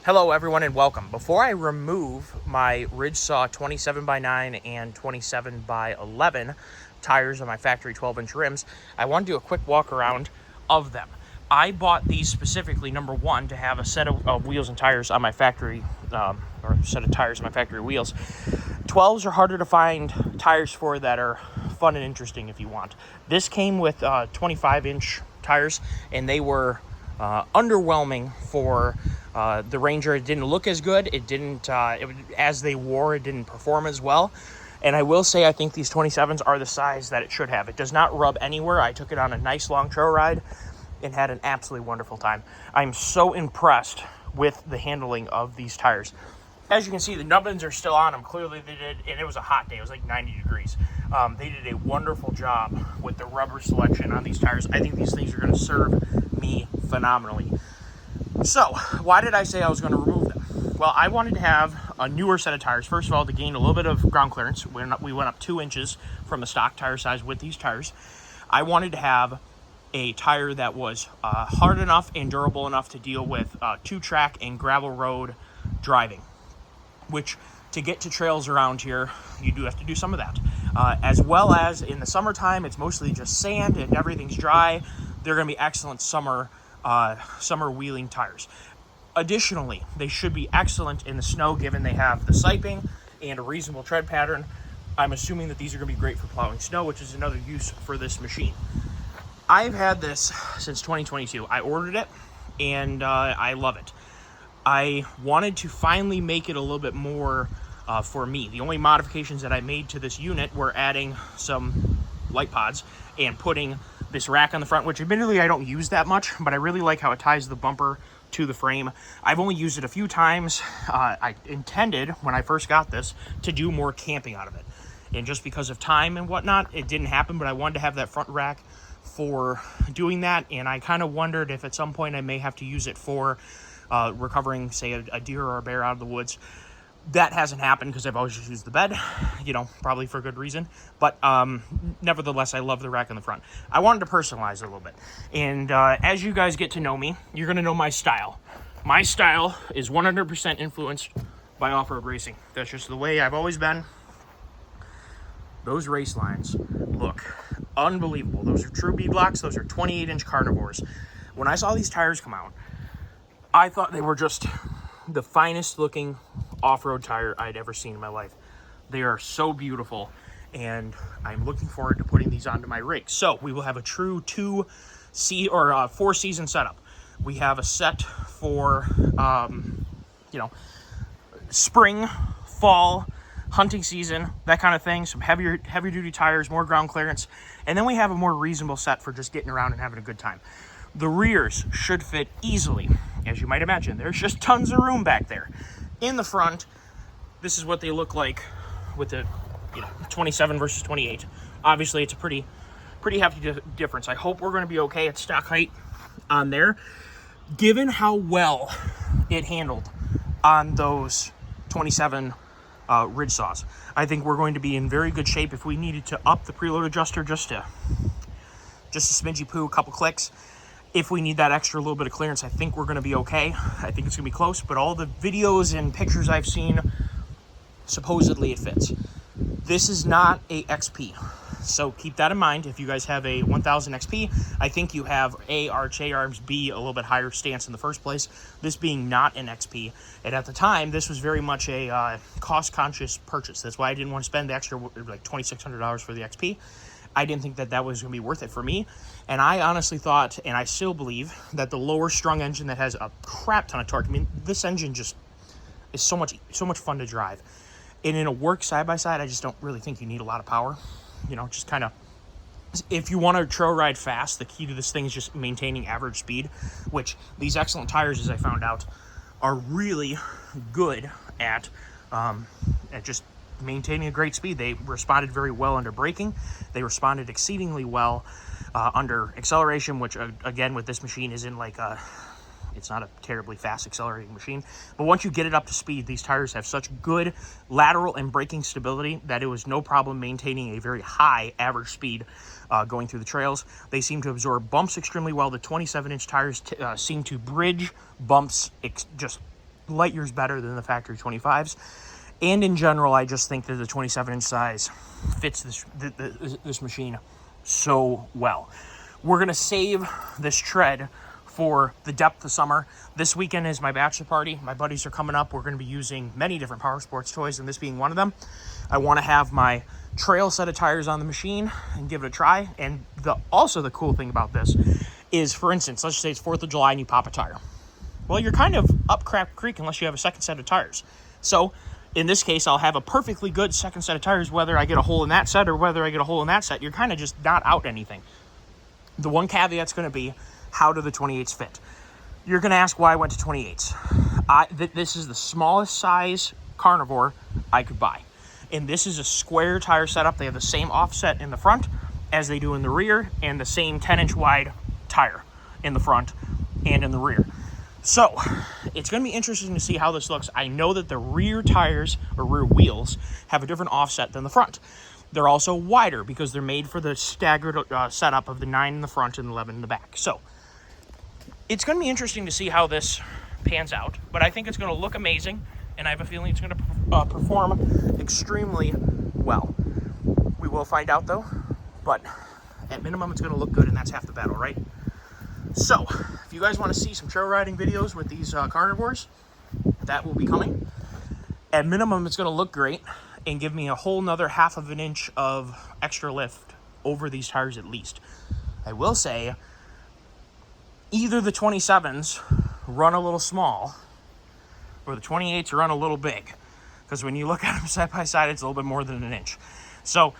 Hello everyone and welcome. Before I remove my Ridge Saw 27x9 and 27x11 tires on my factory 12-inch rims, I want to do a quick walk around of them. I bought these specifically, number one, to have a set of wheels and tires on my factory, or a set of tires on my factory wheels. 12s are harder to find tires for that are fun and interesting if you want. This came with 25-inch tires, and they were underwhelming for the Ranger. It didn't look as good. It didn't, as they wore, it didn't perform as well. And I will say, I think these 27s are the size that it should have. It does not rub anywhere. I took it on a nice long trail ride and had an absolutely wonderful time. I'm so impressed with the handling of these tires. As you can see, the nubbins are still on them. Clearly they did, and it was a hot day. It was like 90 degrees. They did a wonderful job with the rubber selection on these tires. I think these things are going to serve me phenomenally. So, why did I say I was going to remove them? Well, I wanted to have a newer set of tires. First of all, to gain a little bit of ground clearance. We went up 2 inches from the stock tire size with these tires. I wanted to have a tire that was hard enough and durable enough to deal with two-track and gravel road driving, which, to get to trails around here, you do have to do some of that. As well as in the summertime, it's mostly just sand and everything's dry. They're going to be excellent summer wheeling tires. Additionally, they should be excellent in the snow, given they have the siping and a reasonable tread pattern. I'm assuming that these are going to be great for plowing snow, which is another use for this machine. I've had this since 2022. I ordered it, and I love it. I wanted to finally make it a little bit more for me. The only modifications that I made to this unit were adding some light pods and putting this rack on the front, which admittedly I don't use that much, but I really like how it ties the bumper to the frame. I've only used it a few times. I intended, when I first got this, to do more camping out of it. And just because of time and whatnot, it didn't happen, but I wanted to have that front rack for doing that, and I kind of wondered if at some point I may have to use it for recovering, say, a deer or a bear out of the woods. That hasn't happened because I've always just used the bed, probably for good reason. But nevertheless, I love the rack in the front. I wanted to personalize it a little bit. And as you guys get to know me, you're going to know my style. My style is 100% influenced by off-road racing. That's just the way I've always been. Those race lines look unbelievable. Those are true B-blocks. Those are 28-inch carnivores. When I saw these tires come out, I thought they were just the finest looking off-road tire I'd ever seen in my life. They are so beautiful, and I'm looking forward to putting these onto my rig. So we will have a true 4-season setup. We have a set for spring, fall, hunting season, that kind of thing. Some heavier duty tires, more ground clearance, and then we have a more reasonable set for just getting around and having a good time. The rears should fit easily. As you might imagine, there's just tons of room back there. In the front, this is what they look like with the 27 versus 28. Obviously, it's a pretty hefty difference. I hope we're going to be okay at stock height on there, given how well it handled on those 27 Ridge Saws. I think we're going to be in very good shape. If we needed to up the preload adjuster just a smidgy poo, a couple clicks, if we need that extra little bit of clearance, I think we're going to be okay. I think it's going to be close, but all the videos and pictures I've seen, supposedly it fits. This is not a XP, so keep that in mind. If you guys have a 1000 XP, I think you have A, arch, A arms, B, a little bit higher stance in the first place, this being not an XP. And at the time, this was very much a cost-conscious purchase. That's why I didn't want to spend the extra, like $2,600 for the XP. I didn't think that was going to be worth it for me. And I honestly thought, and I still believe, that the lower strung engine that has a crap ton of torque, I mean, this engine just is so much fun to drive. And in a work side-by-side, I just don't really think you need a lot of power. Just kind of, if you want to trail ride fast, the key to this thing is just maintaining average speed, which these excellent tires, as I found out, are really good at just maintaining a great speed. They responded very well under braking. They responded exceedingly well under acceleration, which again with this machine isn't like it's not a terribly fast accelerating machine. But once you get it up to speed, these tires have such good lateral and braking stability that it was no problem maintaining a very high average speed going through the trails. They seem to absorb bumps extremely well. The 27-inch tires seem to bridge bumps just light years better than the factory 25s. And in general, I just think that the 27-inch size fits this machine so well. We're going to save this tread for the depth of summer. This weekend is my bachelor party. My buddies are coming up. We're going to be using many different power sports toys, and this being one of them. I want to have my trail set of tires on the machine and give it a try. And also the cool thing about this is, for instance, let's just say it's 4th of July and you pop a tire. Well, you're kind of up crap creek unless you have a second set of tires. So in this case, I'll have a perfectly good second set of tires, whether I get a hole in that set or whether I get a hole in that set. You're kind of just not out anything. The one caveat's going to be, how do the 28s fit? You're going to ask why I went to 28s. This is the smallest size carnivore I could buy. And this is a square tire setup. They have the same offset in the front as they do in the rear, and the same 10-inch wide tire in the front and in the rear. So it's going to be interesting to see how this looks. I know that the rear tires or rear wheels have a different offset than the front. They're also wider because they're made for the staggered setup of the 9 in the front and 11 in the back. So it's going to be interesting to see how this pans out, but I think it's going to look amazing, and I have a feeling it's going to perform extremely well. We will find out though, but at minimum it's going to look good, and that's half the battle, right? So if you guys want to see some trail riding videos with these carnivores, that will be coming. At minimum, it's going to look great and give me a whole nother 1/2 of an inch of extra lift over these tires at least. I will say, either the 27s run a little small or the 28s run a little big, because when you look at them side by side, it's a little bit more than an inch. So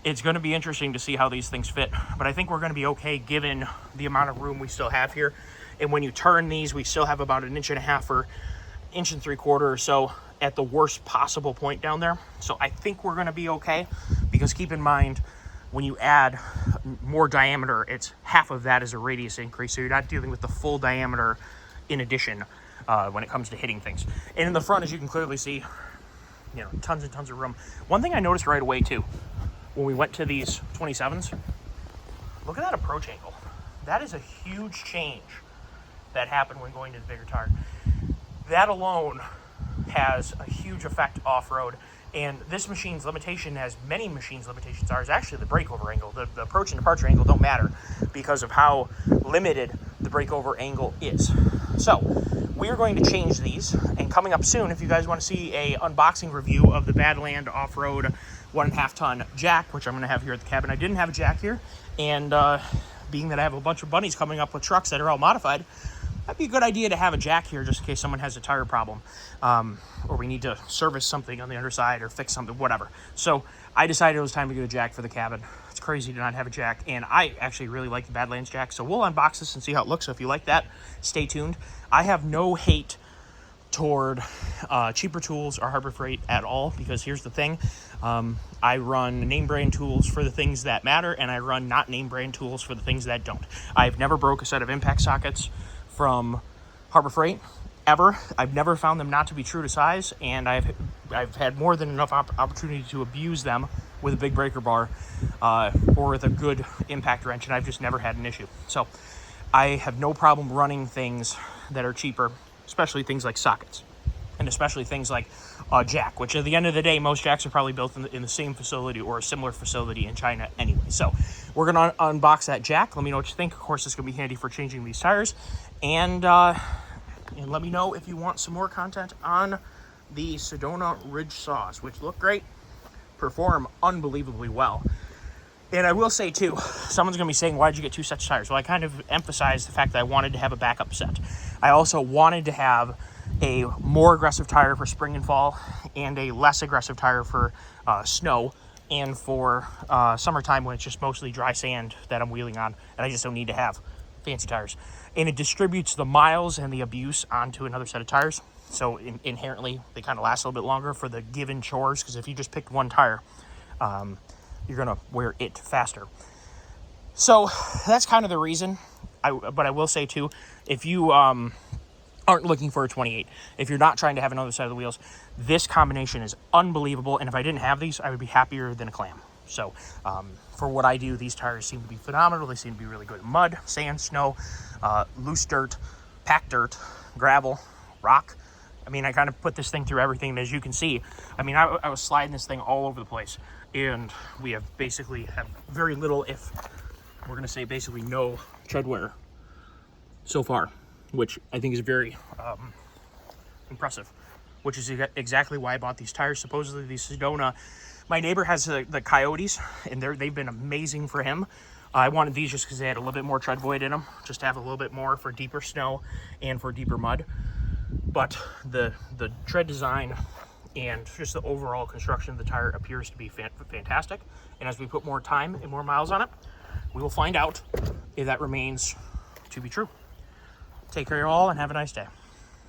it's going to be interesting to see how these things fit, but I think we're going to be okay given the amount of room we still have here. And when you turn these, we still have about 1.5 inches or 1 3/4 inches or so at the worst possible point down there. So I think we're going to be okay, because keep in mind, when you add more diameter, it's half of that is a radius increase, so you're not dealing with the full diameter in addition when it comes to hitting things. And in the front, as you can clearly see, you know, tons and tons of room. One thing I noticed right away too, when we went to these 27s, look at that approach angle. That is a huge change that happened when going to the bigger tire. That alone has a huge effect off-road, and this machine's limitation, as many machines' limitations are, is actually the breakover angle. The approach and departure angle don't matter because of how limited the breakover angle is. So we are going to change these, and coming up soon, if you guys want to see a unboxing review of the Badland off-road 1.5 ton jack, which I'm going to have here at the cabin. I didn't have a jack here, and being that I have a bunch of buddies coming up with trucks that are all modified, that'd be a good idea to have a jack here just in case someone has a tire problem, or we need to service something on the underside or fix something, whatever. So I decided it was time to get a jack for the cabin. It's crazy to not have a jack, and I actually really like the Badlands jack, so we'll unbox this and see how it looks. So if you like that, stay tuned. I have no hate toward cheaper tools or Harbor Freight at all, because here's the thing. I run name brand tools for the things that matter, and I run not name brand tools for the things that don't. I've never broke a set of impact sockets from Harbor Freight, ever. I've never found them not to be true to size, and I've had more than enough opportunity to abuse them with a big breaker bar or with a good impact wrench, and I've just never had an issue. So I have no problem running things that are cheaper, especially things like sockets, and especially things like a jack, which at the end of the day, most jacks are probably built in the same facility or a similar facility in China anyway. So we're going to unbox that jack. Let me know what you think. Of course, it's going to be handy for changing these tires. And let me know if you want some more content on the Sedona Ridge Saws, which look great, perform unbelievably well. And I will say too, someone's going to be saying, why did you get 2 sets of tires? Well, I kind of emphasized the fact that I wanted to have a backup set. I also wanted to have a more aggressive tire for spring and fall, and a less aggressive tire for snow and for summertime when it's just mostly dry sand that I'm wheeling on, and I just don't need to have fancy tires. And it distributes the miles and the abuse onto another set of tires, so inherently they kind of last a little bit longer for the given chores, because if you just picked one tire, you're going to wear it faster. So that's kind of the reason. But I will say too, if you aren't looking for a 28, if you're not trying to have another set of the wheels, this combination is unbelievable. And if I didn't have these, I would be happier than a clam. So for what I do, these tires seem to be phenomenal. They seem to be really good in mud, sand, snow, loose dirt, packed dirt, gravel, rock, I mean, I kind of put this thing through everything, and as you can see, I mean, I was sliding this thing all over the place, and we have very little, if we're going to say basically no tread wear so far, which I think is very impressive, which is exactly why I bought these tires. Supposedly these Sedona, my neighbor has the Coyotes, and they've been amazing for him. I wanted these just because they had a little bit more tread void in them, just to have a little bit more for deeper snow and for deeper mud. But the tread design and just the overall construction of the tire appears to be fantastic. And as we put more time and more miles on it, we will find out if that remains to be true. Take care, y'all, and have a nice day.